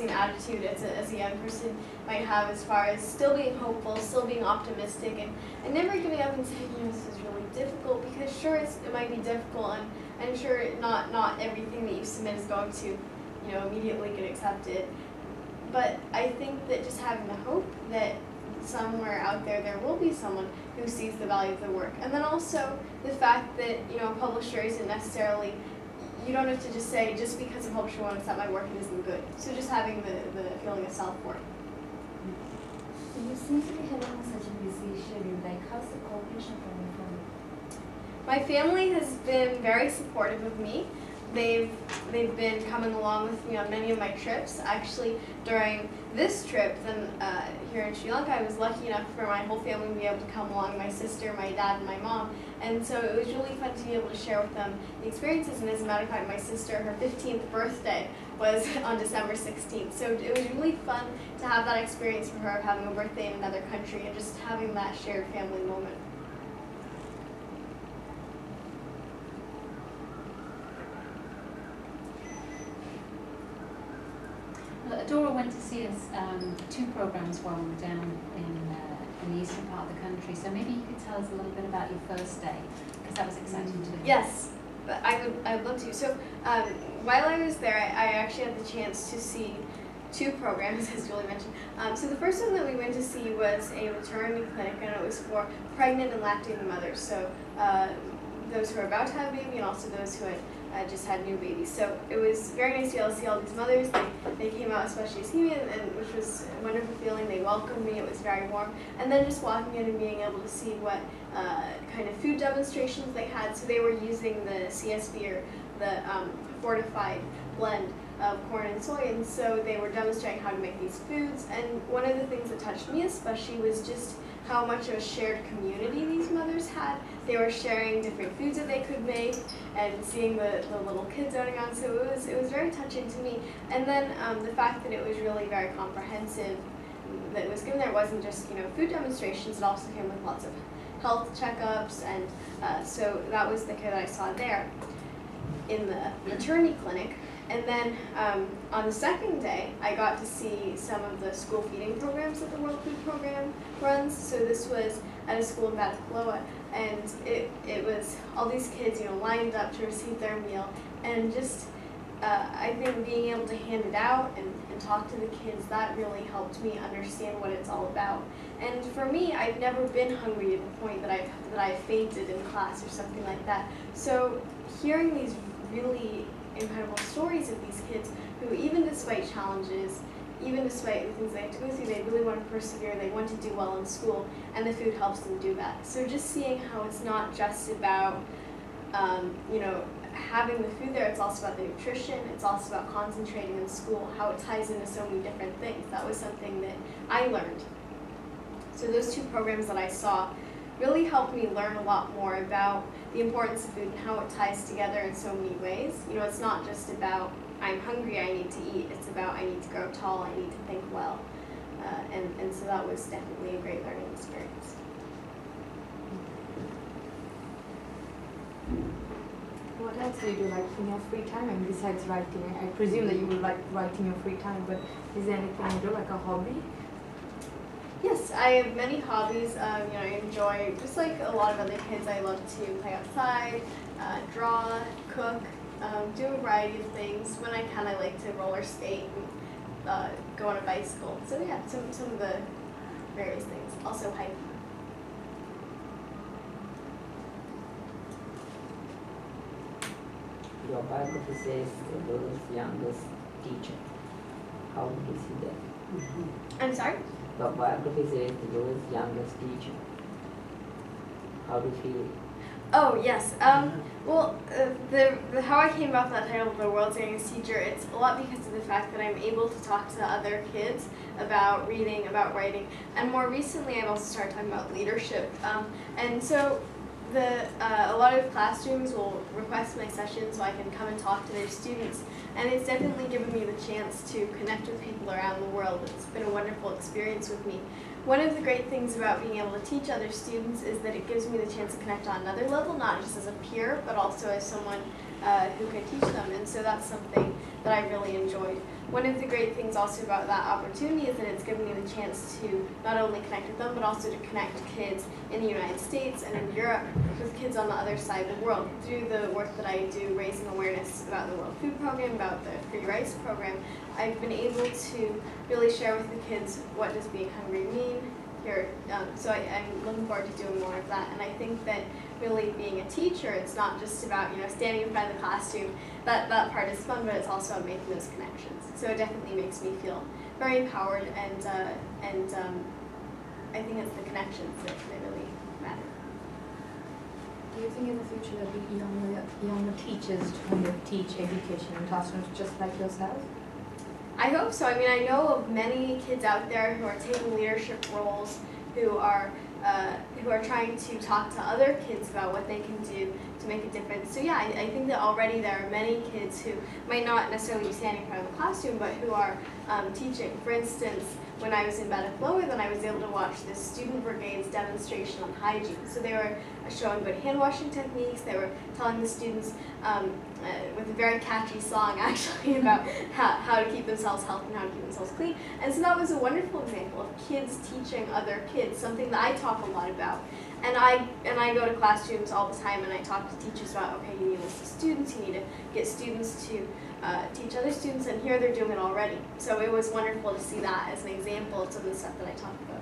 same attitude as a young person might have, as far as still being hopeful, still being optimistic, and never giving up and saying, this is really difficult, because sure, it might be difficult, and I'm sure not everything that you submit is going to, immediately get accepted. But I think that just having the hope that somewhere out there will be someone who sees the value of the work. And then also the fact that, a publisher isn't necessarily, you don't have to just say, just because a publisher won't accept my work, it isn't good. So just having the feeling of self-worth. You seem to be having such a busy schedule. Like, how's the cooperation from your family? My family has been very supportive of me. They've been coming along with me on many of my trips. Actually, during this trip, here in Sri Lanka, I was lucky enough for my whole family to be able to come along, my sister, my dad, and my mom. And so it was really fun to be able to share with them the experiences. And as a matter of fact, my sister, her 15th birthday was on December 16th. So it was really fun to have that experience for her of having a birthday in another country and just having that shared family moment. Dora went to see us two programs while we were down in the eastern part of the country. So maybe you could tell us a little bit about your first day, because that was exciting too. Yes, but I would love to. So while I was there, I actually had the chance to see two programs, as Julie mentioned. So the first one that we went to see was a maternity clinic, and it was for pregnant and lactating mothers. So those who are about to have a baby, and also those who had just had new babies. So it was very nice to be able to see all these mothers. They came out especially to see me, and which was a wonderful feeling. They welcomed me. It was very warm. And then just walking in and being able to see what kind of food demonstrations they had. So they were using the CSB, or the fortified blend of corn and soy, and so they were demonstrating how to make these foods. And one of the things that touched me especially was just how much of a shared community these mothers had. They were sharing different foods that they could make, and seeing the little kids running around. So it was very touching to me. And then the fact that it was really very comprehensive, that it was given there. It wasn't just food demonstrations. It also came with lots of health checkups, and so that was the care that I saw there in the maternity clinic. And then on the second day, I got to see some of the school feeding programs that the World Food Program runs. So this was at a school in Batacaloa, and it was all these kids, lined up to receive their meal, and just I think being able to hand it out and talk to the kids, that really helped me understand what it's all about. And for me, I've never been hungry to the point that I've fainted in class or something like that. So hearing these really incredible stories of these kids who, even despite challenges, even despite the things they have to go through, they really want to persevere, they want to do well in school, and the food helps them do that. So just seeing how it's not just about, having the food there, it's also about the nutrition, it's also about concentrating in school, how it ties into so many different things. That was something that I learned. So those two programs that I saw really helped me learn a lot more about the importance of food and how it ties together in so many ways. It's not just about, I'm hungry, I need to eat. It's about, I need to grow tall, I need to think well. And so that was definitely a great learning experience. What else do you do in your free time? I mean, besides writing, I presume that you would like to write in your free time, but is there anything you do, like a hobby? Yes, I have many hobbies. I enjoy, just like a lot of other kids, I love to play outside, draw, cook, do a variety of things. When I can, I like to roller skate and go on a bicycle. So yeah, some of the various things. Also hike. Your biography says the world's youngest teacher. How do you see that? I'm sorry? Your biography says the world's youngest teacher. How do you feel? Oh, yes. Well, how I came about that title, The World's Youngest Teacher, it's a lot because of the fact that I'm able to talk to other kids about reading, about writing, and more recently I've also started talking about leadership. And so a lot of classrooms will request my sessions so I can come and talk to their students, and it's definitely given me the chance to connect with people around the world. It's been a wonderful experience with me. One of the great things about being able to teach other students is that it gives me the chance to connect on another level, not just as a peer, but also as someone who can teach them, and so that's something that I really enjoyed. one of the great things also about that opportunity is that it's given me the chance to not only connect with them, but also to connect kids in the United States and in Europe with kids on the other side of the world. Through the work that I do, raising awareness about the World Food Program, about the Free Rice Program, I've been able to really share with the kids what does being hungry mean here. So I'm looking forward to doing more of that. And I think that really being a teacher, it's not just about standing in front of the classroom. That part is fun, but it's also about making those connections. So it definitely makes me feel very empowered, and I think it's the connections that really matter. Do you think in the future there'll be younger teachers to kind of teach education in classrooms just like yourself? I hope so. I mean, I know of many kids out there who are taking leadership roles, who are trying to talk to other kids about what they can do to make a difference. So yeah, I think that already there are many kids who might not necessarily be standing in front of the classroom, but who are teaching. For instance, when I was in Bataklava, then I was able to watch the student brigade's demonstration on hygiene. So they were showing good hand washing techniques. They were telling the students with a very catchy song actually about how to keep themselves healthy and how to keep themselves clean. And so that was a wonderful example of kids teaching other kids, something that I talk a lot about. And I go to classrooms all the time and I talk to teachers about, okay, you need to listen to students, you need to get students to teach other students, and here they're doing it already. So it was wonderful to see that as an example of some of the stuff that I talk about.